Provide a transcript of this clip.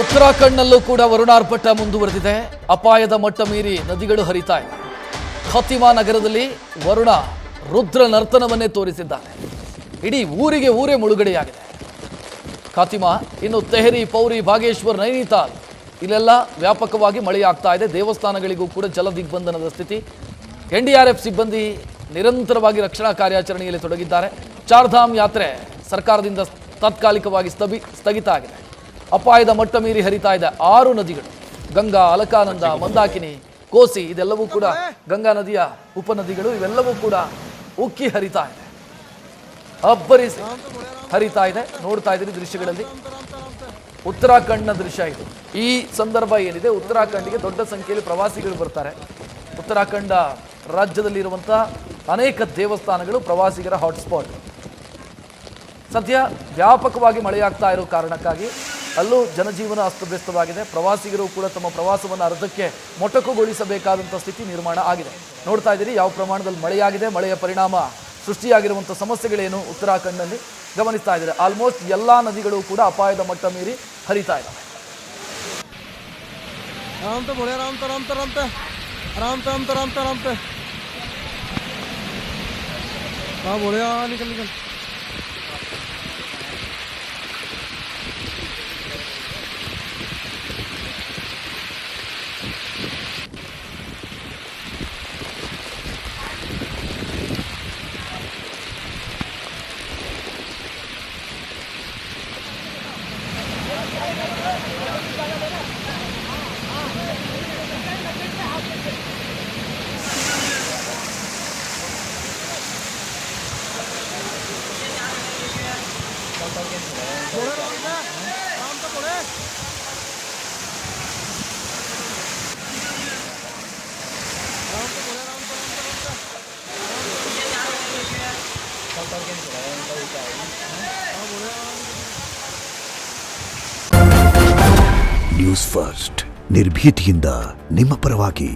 ಉತ್ತರಾಖಂಡ್ನಲ್ಲೂ ಕೂಡ ವರುಣಾರ್ಭಟ ಮುಂದುವರೆದಿದೆ. ಅಪಾಯದ ಮಟ್ಟ ಮೀರಿ ನದಿಗಳು ಹರಿತಾ ಇದೆ. ಖತಿಮಾ ನಗರದಲ್ಲಿ ವರುಣ ರುದ್ರ ನರ್ತನವನ್ನೇ ತೋರಿಸಿದ್ದಾನೆ. ಇಡೀ ಊರಿಗೆ ಊರೇ ಮುಳುಗಡೆಯಾಗಿದೆ. ಖತಿಮಾ, ಇನ್ನು ತೆಹರಿ, ಪೌರಿ, ಬಾಗೇಶ್ವರ್, ನೈನಿತಾಲ್ ಇಲ್ಲೆಲ್ಲ ವ್ಯಾಪಕವಾಗಿ ಮಳೆಯಾಗ್ತಾ ಇದೆ. ದೇವಸ್ಥಾನಗಳಿಗೂ ಕೂಡ ಜಲ ದಿಗ್ಬಂಧನದ ಸ್ಥಿತಿ. NDRF ಸಿಬ್ಬಂದಿ ನಿರಂತರವಾಗಿ ರಕ್ಷಣಾ ಕಾರ್ಯಾಚರಣೆಯಲ್ಲಿ ತೊಡಗಿದ್ದಾರೆ. ಚಾರ್ಧಾಮ್ ಯಾತ್ರೆ ಸರ್ಕಾರದಿಂದ ತಾತ್ಕಾಲಿಕವಾಗಿ ಸ್ಥಗಿತ ಆಗಿದೆ. ಅಪಾಯದ ಮಟ್ಟ ಮೀರಿ ಹರಿತಾ ಇದೆ 6 ನದಿಗಳು. ಗಂಗಾ, ಅಲಕಾನಂದ, ಮಂದಾಕಿನಿ, ಕೋಸಿ ಇದೆಲ್ಲವೂ ಕೂಡ ಗಂಗಾ ನದಿಯ ಉಪನದಿಗಳು. ಇವೆಲ್ಲವೂ ಕೂಡ ಉಕ್ಕಿ ಹರಿತಾ ಇದೆ, ಅಬ್ಬರಿಸಿ ಹರಿತಾ ಇದೆ. ನೋಡ್ತಾ ಇದ್ದೀರಿ ದೃಶ್ಯಗಳಲ್ಲಿ ಉತ್ತರಾಖಂಡ್ನ ದೃಶ್ಯ ಇದು. ಈ ಸಂದರ್ಭ ಏನಿದೆ, ಉತ್ತರಾಖಂಡ್ಗೆ ದೊಡ್ಡ ಸಂಖ್ಯೆಯಲ್ಲಿ ಪ್ರವಾಸಿಗರು ಬರ್ತಾರೆ. ಉತ್ತರಾಖಂಡ ರಾಜ್ಯದಲ್ಲಿರುವಂಥ ಅನೇಕ ದೇವಸ್ಥಾನಗಳು ಪ್ರವಾಸಿಗರ ಹಾಟ್ಸ್ಪಾಟ್. ಸದ್ಯ ವ್ಯಾಪಕವಾಗಿ ಮಳೆಯಾಗ್ತಾ ಇರೋ ಕಾರಣಕ್ಕಾಗಿ ಅಲ್ಲೂ ಜನಜೀವನ ಅಸ್ತವ್ಯಸ್ತವಾಗಿದೆ. ಪ್ರವಾಸಿಗರು ಕೂಡ ತಮ್ಮ ಪ್ರವಾಸವನ್ನು ಅರ್ಧಕ್ಕೆ ಮೊಟಕುಗೊಳಿಸಬೇಕಾದಂಥ ಸ್ಥಿತಿ ನಿರ್ಮಾಣ ಆಗಿದೆ. ನೋಡ್ತಾ ಇದ್ದೀರಿ ಯಾವ ಪ್ರಮಾಣದಲ್ಲಿ ಮಳೆಯಾಗಿದೆ, ಮಳೆಯ ಪರಿಣಾಮ ಸೃಷ್ಟಿಯಾಗಿರುವಂಥ ಸಮಸ್ಯೆಗಳೇನು ಉತ್ತರಾಖಂಡ್ನಲ್ಲಿ ಗಮನಿಸ್ತಾ ಇದ್ದಾರೆ. ಆಲ್ಮೋಸ್ಟ್ ಎಲ್ಲ ನದಿಗಳು ಕೂಡ ಅಪಾಯದ ಮಟ್ಟ ಮೀರಿ ಹರಿತಾ ಇದ್ದಾವೆ. ನ್ಯೂಸ್ ಫಸ್ಟ್, ನಿರ್ಭೀತಿಯಿಂದ ನಿಮ್ಮ ಪರವಾಗಿ.